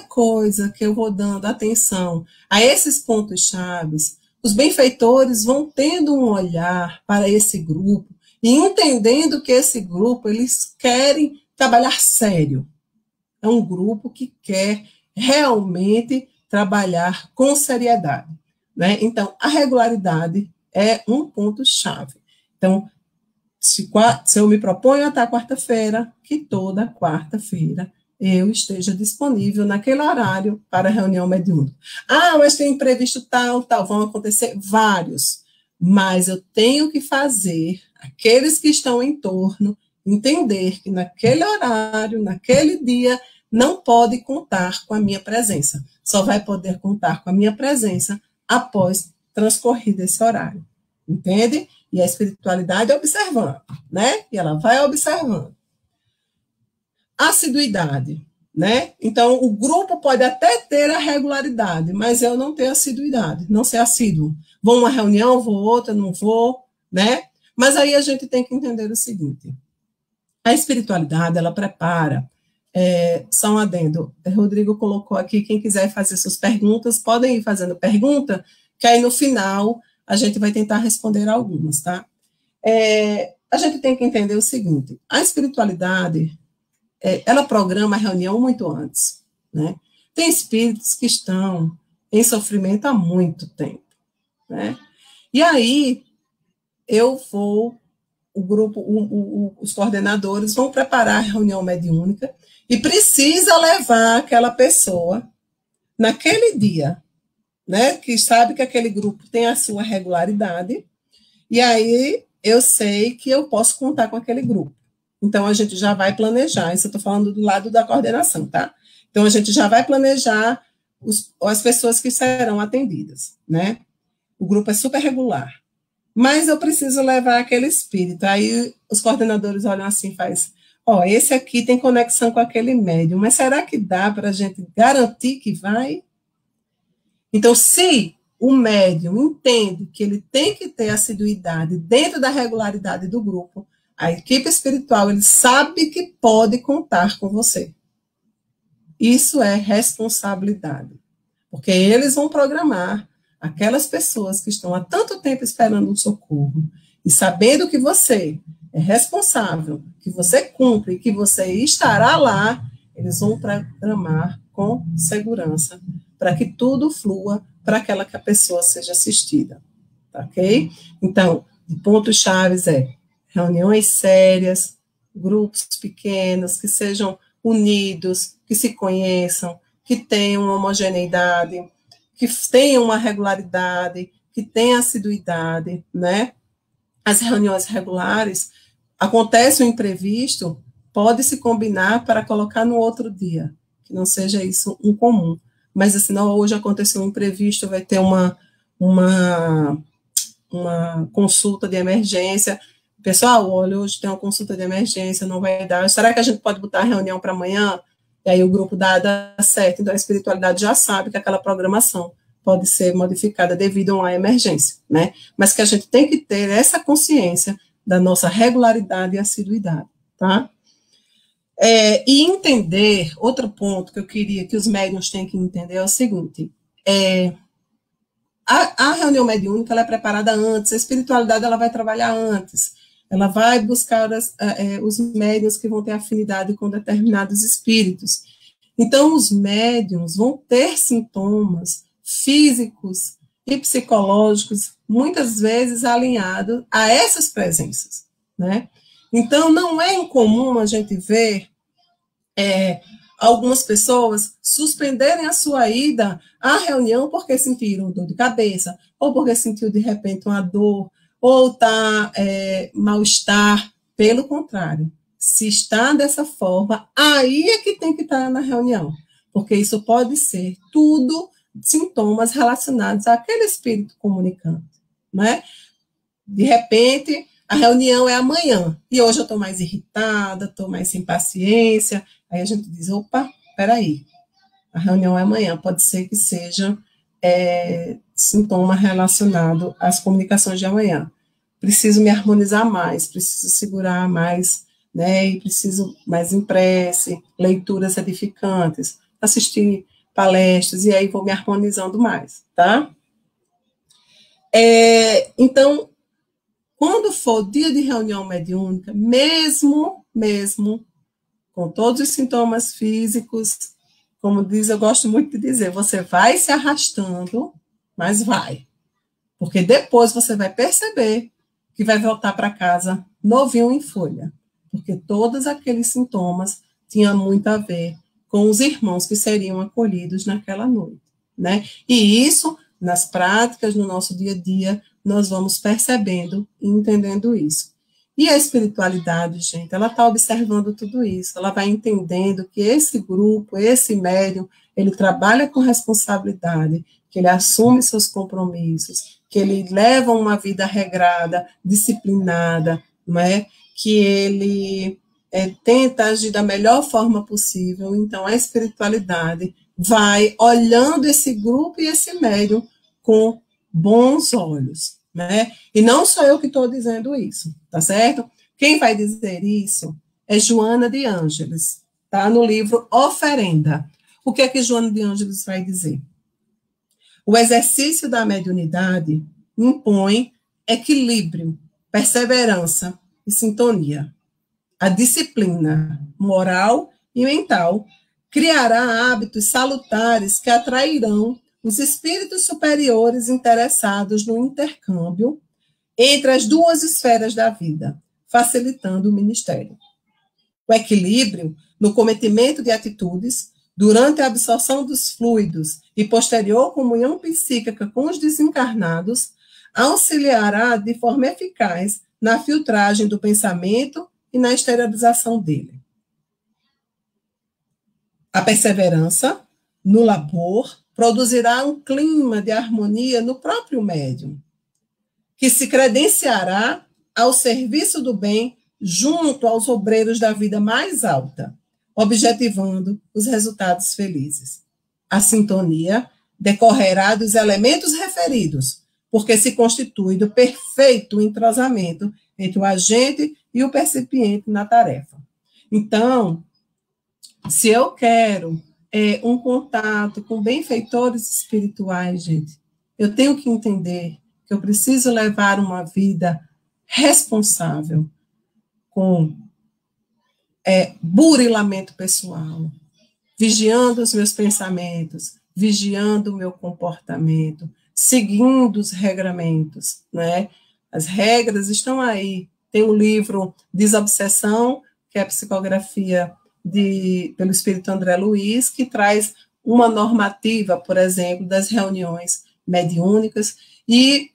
coisa que eu vou dando atenção a esses pontos chaves, os benfeitores vão tendo um olhar para esse grupo e entendendo que esse grupo, eles querem trabalhar sério. É um grupo que quer realmente trabalhar com seriedade, né? Então, a regularidade é um ponto-chave. Então, se eu me proponho até quarta-feira, que toda quarta-feira eu esteja disponível naquele horário para a reunião mediúnica. Mas tem imprevisto tal, vão acontecer vários, mas eu tenho que fazer aqueles que estão em torno entender que naquele horário, naquele dia, não pode contar com a minha presença. Só vai poder contar com a minha presença após transcorrido esse horário. Entende? E a espiritualidade observando, né? E ela vai observando. Assiduidade, né? Então, o grupo pode até ter a regularidade, mas eu não tenho assiduidade, não ser assíduo. Vou uma reunião, vou outra, não vou, né? Mas aí a gente tem que entender o seguinte: a espiritualidade, ela prepara, só um adendo, Rodrigo colocou aqui, quem quiser fazer suas perguntas, podem ir fazendo pergunta, que aí no final a gente vai tentar responder algumas, tá? A gente tem que entender o seguinte: a espiritualidade, ela programa a reunião muito antes, né? Tem espíritos que estão em sofrimento há muito tempo, né? E aí, o grupo, os coordenadores vão preparar a reunião mediúnica e precisa levar aquela pessoa naquele dia, né, que sabe que aquele grupo tem a sua regularidade, e aí eu sei que eu posso contar com aquele grupo. Então, a gente já vai planejar, isso eu estou falando do lado da coordenação, tá? Então, a gente já vai planejar as pessoas que serão atendidas, né? O grupo é super regular, mas eu preciso levar aquele espírito. Aí, os coordenadores olham assim, faz Ó, esse aqui tem conexão com aquele médium, mas será que dá para a gente garantir que vai? Então, se o médium entende que ele tem que ter assiduidade dentro da regularidade do grupo, a equipe espiritual, ele sabe que pode contar com você. Isso é responsabilidade, porque eles vão programar aquelas pessoas que estão há tanto tempo esperando um socorro e sabendo que você é responsável, que você cumpre, que você estará lá, eles vão programar com segurança para que tudo flua para que a pessoa seja assistida, tá, ok? Então, pontos chaves reuniões sérias, grupos pequenos, que sejam unidos, que se conheçam, que tenham uma homogeneidade, que tenham uma regularidade, que tenham assiduidade, né? As reuniões regulares, acontece um imprevisto, pode se combinar para colocar no outro dia, que não seja isso um comum. Mas, assim, não, hoje aconteceu um imprevisto, vai ter uma consulta de emergência. Pessoal, olha, hoje tem uma consulta de emergência, não vai dar. Será que a gente pode botar a reunião para amanhã? E aí o grupo dá certo. Então, a espiritualidade já sabe que aquela programação pode ser modificada devido a uma emergência, né? Mas que a gente tem que ter essa consciência da nossa regularidade e assiduidade, tá? E entender, outro ponto que eu queria que os médiuns tenham que entender é o seguinte, a reunião mediúnica ela é preparada antes, a espiritualidade ela vai trabalhar antes, ela vai buscar os médiuns que vão ter afinidade com determinados espíritos. Então, os médiuns vão ter sintomas físicos e psicológicos, muitas vezes alinhados a essas presenças, né? Então, não é incomum a gente ver algumas pessoas suspenderem a sua ida à reunião porque sentiram dor de cabeça, ou porque sentiu, de repente, uma dor, ou está mal-estar. Pelo contrário, se está dessa forma, aí é que tem que estar na reunião, porque isso pode ser tudo sintomas relacionados àquele espírito comunicante, né? De repente, a reunião é amanhã, e hoje eu estou mais irritada, estou mais sem paciência, aí a gente diz, opa, peraí, a reunião é amanhã, pode ser que seja sintoma relacionado às comunicações de amanhã. Preciso me harmonizar mais, preciso segurar mais, né, e preciso mais em prece, leituras edificantes, assistir palestras, e aí vou me harmonizando mais, tá? Então, quando for dia de reunião mediúnica, mesmo com todos os sintomas físicos, como diz, eu gosto muito de dizer, você vai se arrastando, mas vai. Porque depois você vai perceber que vai voltar para casa novinho em folha. Porque todos aqueles sintomas tinham muito a ver com os irmãos que seriam acolhidos naquela noite, né? E isso, nas práticas, no nosso dia a dia, nós vamos percebendo e entendendo isso. E a espiritualidade, gente, ela está observando tudo isso, ela vai entendendo que esse grupo, esse médium, ele trabalha com responsabilidade, que ele assume seus compromissos, que ele leva uma vida regrada, disciplinada, não é? Que ele tenta agir da melhor forma possível. Então, a espiritualidade vai olhando esse grupo e esse médium com bons olhos, né? E não sou eu que estou dizendo isso, tá certo? Quem vai dizer isso é Joana de Ângeles, tá? No livro Oferenda. O que é que Joana de Ângeles vai dizer? O exercício da mediunidade impõe equilíbrio, perseverança e sintonia. A disciplina moral e mental criará hábitos salutares que atrairão os espíritos superiores interessados no intercâmbio entre as duas esferas da vida, facilitando o ministério. O equilíbrio no cometimento de atitudes, durante a absorção dos fluidos e posterior comunhão psíquica com os desencarnados, auxiliará de forma eficaz na filtragem do pensamento e na exteriorização dele. A perseverança no labor produzirá um clima de harmonia no próprio médium, que se credenciará ao serviço do bem junto aos obreiros da vida mais alta, objetivando os resultados felizes. A sintonia decorrerá dos elementos referidos, porque se constitui do perfeito entrosamento entre o agente e o percipiente na tarefa. Então, se eu quero um contato com benfeitores espirituais, gente, eu tenho que entender que eu preciso levar uma vida responsável, com burilamento pessoal, vigiando os meus pensamentos, vigiando o meu comportamento, seguindo os regramentos, né? As regras estão aí. Tem um livro Desobsessão, que é a psicografia pelo espírito André Luiz, que traz uma normativa, por exemplo, das reuniões mediúnicas, e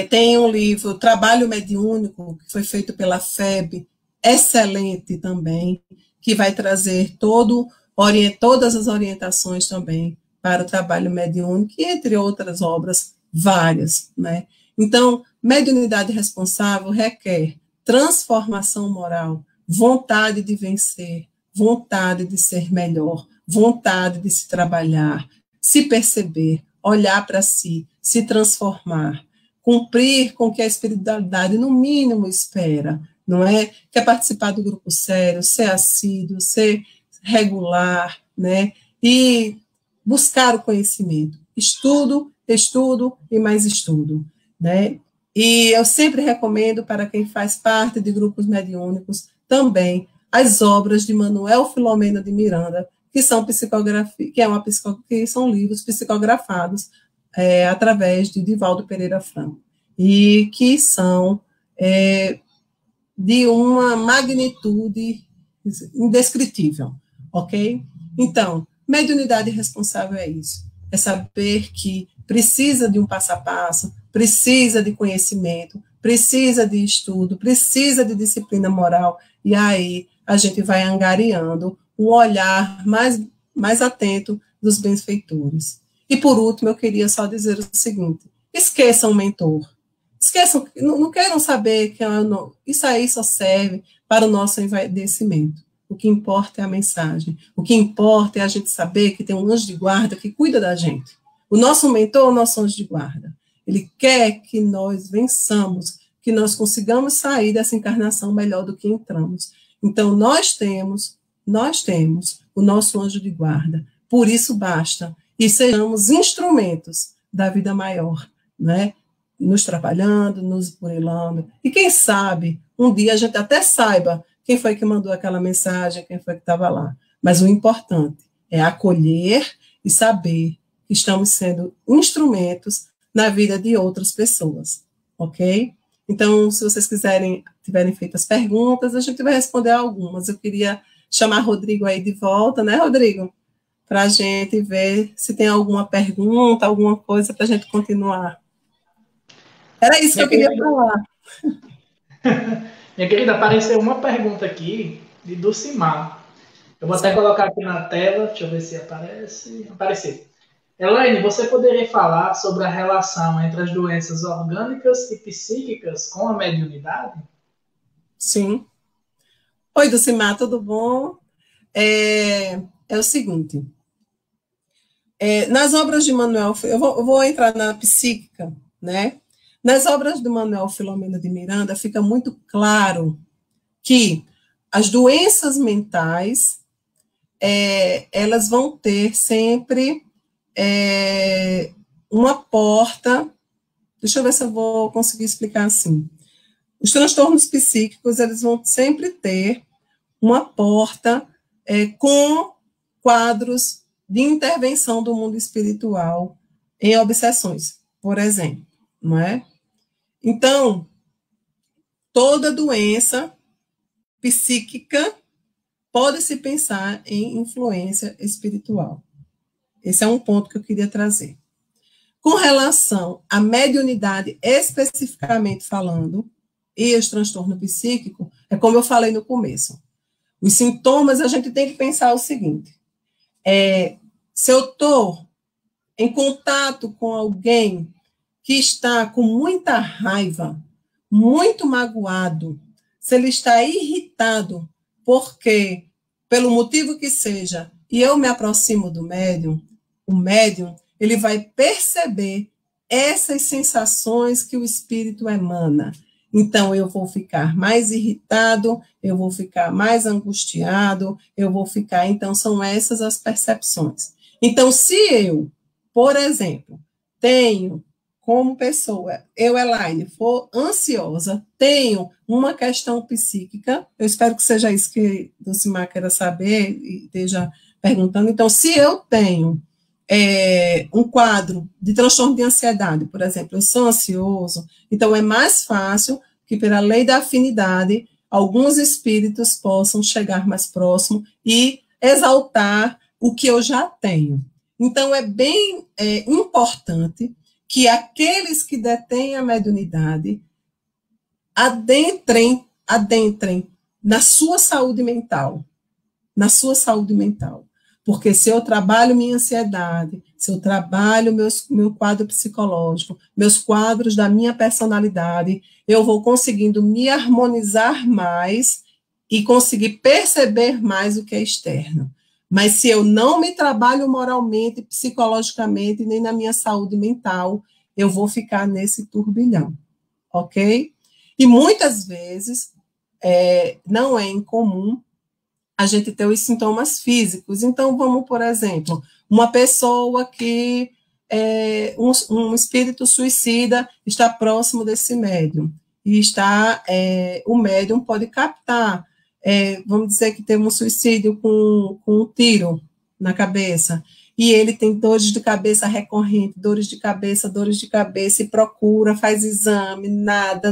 tem um livro, Trabalho Mediúnico, que foi feito pela FEB, excelente também, que vai trazer todas as orientações também para o trabalho mediúnico, e entre outras obras, várias, né? Então, mediunidade responsável requer transformação moral, vontade de vencer, vontade de ser melhor, vontade de se trabalhar, se perceber, olhar para si, se transformar, cumprir com o que a espiritualidade, no mínimo, espera, não é? Quer participar do grupo sério, ser assíduo, ser regular, né? E buscar o conhecimento. Estudo, estudo e mais estudo, né? E eu sempre recomendo para quem faz parte de grupos mediúnicos também as obras de Manuel Filomeno de Miranda, que são psicografia, que são livros psicografados através de Divaldo Pereira Franco, e que são de uma magnitude indescritível, ok? Então, mediunidade responsável é isso, é saber que precisa de um passo a passo, precisa de conhecimento, precisa de estudo, precisa de disciplina moral, e aí a gente vai angariando um olhar mais atento dos benfeitores. E, por último, eu queria só dizer o seguinte: esqueçam o mentor. Esqueçam, não queiram saber que isso aí só serve para o nosso envaidecimento. O que importa é a mensagem. O que importa é a gente saber que tem um anjo de guarda que cuida da gente. O nosso mentor é o nosso anjo de guarda. Ele quer que nós vençamos, que nós consigamos sair dessa encarnação melhor do que entramos. Então, nós temos o nosso anjo de guarda. Por isso, basta. E sejamos instrumentos da vida maior, né? Nos trabalhando, nos burilando. E quem sabe, um dia a gente até saiba quem foi que mandou aquela mensagem, quem foi que estava lá. Mas o importante é acolher e saber que estamos sendo instrumentos na vida de outras pessoas, ok? Então, se vocês tiverem feito as perguntas, a gente vai responder algumas. Eu queria chamar Rodrigo aí de volta, né, Rodrigo? Para a gente ver se tem alguma pergunta, alguma coisa para a gente continuar. Era isso que eu queria falar. Minha querida, apareceu uma pergunta aqui de Dulcimar. Eu vou até colocar aqui na tela, deixa eu ver se aparece. Apareceu. Elaine, você poderia falar sobre a relação entre as doenças orgânicas e psíquicas com a mediunidade? Sim. Oi, Dulcimar, tudo bom? É o seguinte, nas obras de Manuel, eu vou entrar na psíquica, né? Nas obras do Manuel Filomeno de Miranda, fica muito claro que as doenças mentais, elas vão ter sempre uma porta. Deixa eu ver se eu vou conseguir explicar assim. Os transtornos psíquicos, eles vão sempre ter uma porta com quadros de intervenção do mundo espiritual em obsessões, por exemplo, não é? Então, toda doença psíquica pode-se pensar em influência espiritual. Esse é um ponto que eu queria trazer. Com relação à mediunidade, especificamente falando, e os transtornos psíquicos, é como eu falei no começo. Os sintomas, a gente tem que pensar o seguinte: se eu estou em contato com alguém que está com muita raiva, muito magoado, se ele está irritado, porque, pelo motivo que seja, e eu me aproximo do médium, o médium, ele vai perceber essas sensações que o espírito emana. Então, eu vou ficar mais irritado, eu vou ficar mais angustiado, eu vou ficar... Então, são essas as percepções. Então, se eu, por exemplo, tenho como pessoa, eu, Elaine, for ansiosa, tenho uma questão psíquica, eu espero que seja isso que Dulcimar queira saber e esteja perguntando. Então, se eu tenho um quadro de transtorno de ansiedade, por exemplo, eu sou ansioso, então é mais fácil que, pela lei da afinidade, alguns espíritos possam chegar mais próximo e exaltar o que eu já tenho. Então, é bem importante que aqueles que detêm a mediunidade adentrem na sua saúde mental, porque se eu trabalho minha ansiedade, se eu trabalho meu quadro psicológico, meus quadros da minha personalidade, eu vou conseguindo me harmonizar mais e conseguir perceber mais o que é externo. Mas se eu não me trabalho moralmente, psicologicamente, nem na minha saúde mental, eu vou ficar nesse turbilhão, ok? E muitas vezes não é incomum a gente ter os sintomas físicos. Então, vamos, por exemplo, uma pessoa que um espírito suicida está próximo desse médium, e o médium pode captar, vamos dizer que teve um suicídio com um tiro na cabeça, e ele tem dores de cabeça recorrente, dores de cabeça, e procura, faz exame, nada,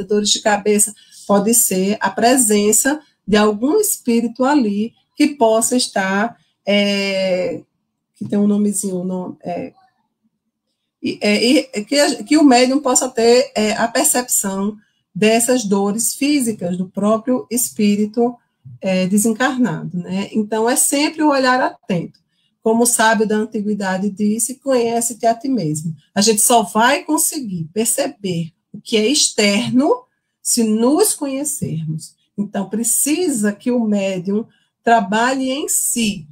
dores de cabeça. Pode ser a presença de algum espírito ali que possa estar, que tem um nomezinho, que o médium possa ter a percepção dessas dores físicas do próprio espírito desencarnado, né? Então, é sempre o olhar atento. Como o sábio da antiguidade disse, conhece-te a ti mesmo. A gente só vai conseguir perceber o que é externo se nos conhecermos. Então, precisa que o médium trabalhe em si,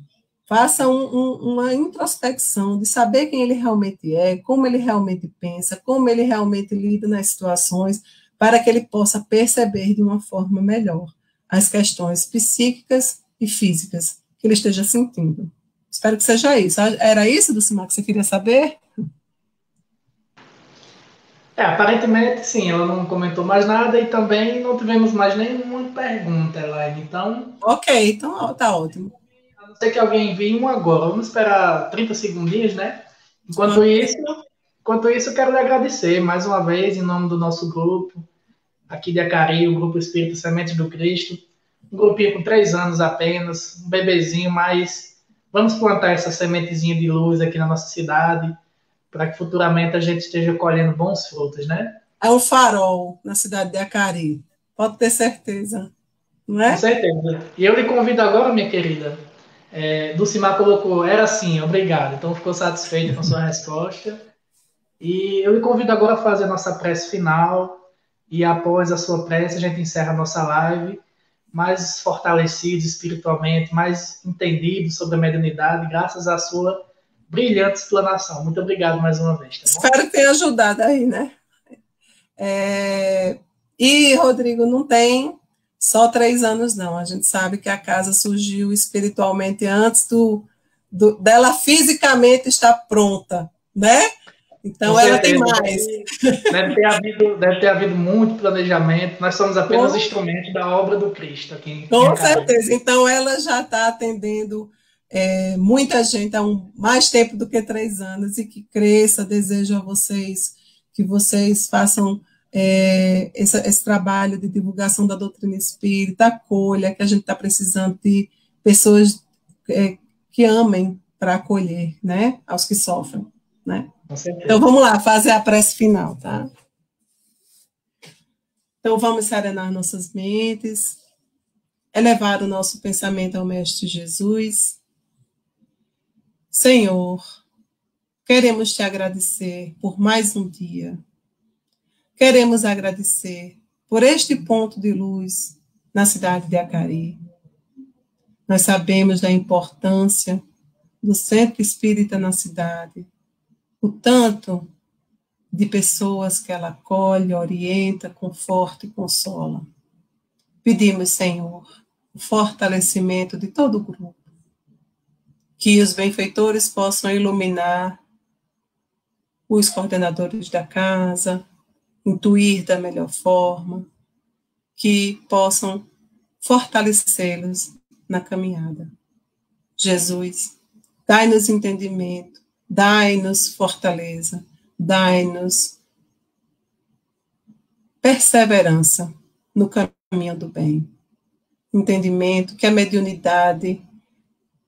faça uma introspecção de saber quem ele realmente é, como ele realmente pensa, como ele realmente lida nas situações, para que ele possa perceber de uma forma melhor as questões psíquicas e físicas que ele esteja sentindo. Espero que seja isso. Era isso, Dulcimar, que você queria saber? Aparentemente, sim, ela não comentou mais nada e também não tivemos mais nenhuma pergunta, Elaine. Então, ok, então tá ótimo. a não ser que alguém envie um agora. Vamos esperar 30 segundinhos, né? Enquanto isso, eu quero lhe agradecer mais uma vez, em nome do nosso grupo, aqui de Acari, o Grupo Espírita Semente do Cristo. Um grupinho com 3 anos apenas, um bebezinho, mas vamos plantar essa sementezinha de luz aqui na nossa cidade, para que futuramente a gente esteja colhendo bons frutos, né? É um farol na cidade de Acari, pode ter certeza, não Com é? certeza. E eu lhe convido agora, minha querida. Dulcimar colocou, era assim, obrigado. Então ficou satisfeita com a sua resposta. E eu lhe convido agora a fazer a nossa prece final. E após a sua prece, a gente encerra a nossa live mais fortalecidos espiritualmente, mais entendidos sobre a mediunidade, graças à sua brilhante explanação. Muito obrigado mais uma vez, tá bom? Espero que tenha ajudado aí, né? E, Rodrigo, não tem só 3 anos, não. A gente sabe que a casa surgiu espiritualmente antes dela fisicamente estar pronta, né? Então, Com ela tem certeza. mais. Deve ter havido muito planejamento. Nós somos apenas instrumentos da obra do Cristo aqui em Com Acari. certeza. Então, ela já está atendendo muita gente há mais tempo do que 3 anos, e que cresça. Desejo a vocês que vocês façam esse trabalho de divulgação da doutrina espírita, acolha, que a gente está precisando de pessoas que amem para acolher, né, aos que sofrem, né? Com certeza. Então, vamos lá, fazer a prece final, tá? Então, vamos serenar nossas mentes, elevar o nosso pensamento ao Mestre Jesus. Senhor, queremos te agradecer por mais um dia. Queremos agradecer por este ponto de luz na cidade de Acari. Nós sabemos da importância do centro espírita na cidade, o tanto de pessoas que ela acolhe, orienta, conforta e consola. Pedimos, Senhor, o fortalecimento de todo o grupo, que os benfeitores possam iluminar os coordenadores da casa, intuir da melhor forma, que possam fortalecê-los na caminhada. Jesus, dai-nos entendimento, dai-nos fortaleza, dai-nos perseverança no caminho do bem. Entendimento que a mediunidade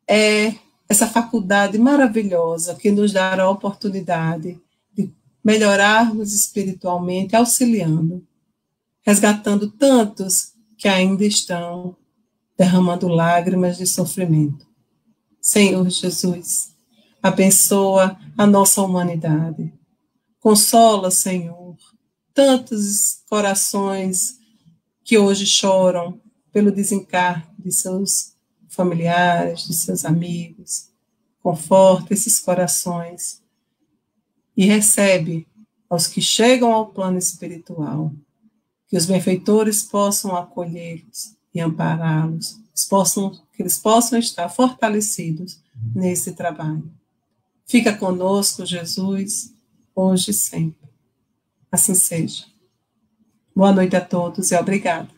é essa faculdade maravilhosa que nos dá a oportunidade de melhorarmos espiritualmente, auxiliando, resgatando tantos que ainda estão derramando lágrimas de sofrimento. Senhor Jesus, abençoa a nossa humanidade. Consola, Senhor, tantos corações que hoje choram pelo desencarne de seus familiares, de seus amigos. Conforta esses corações e recebe aos que chegam ao plano espiritual, que os benfeitores possam acolhê-los e ampará-los, que eles possam estar fortalecidos nesse trabalho. Fica conosco, Jesus, hoje e sempre. Assim seja. Boa noite a todos e obrigada.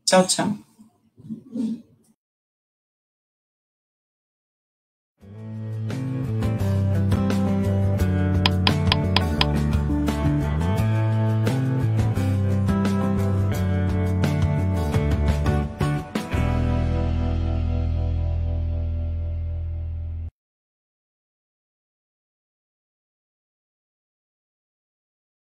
Tchau, tchau.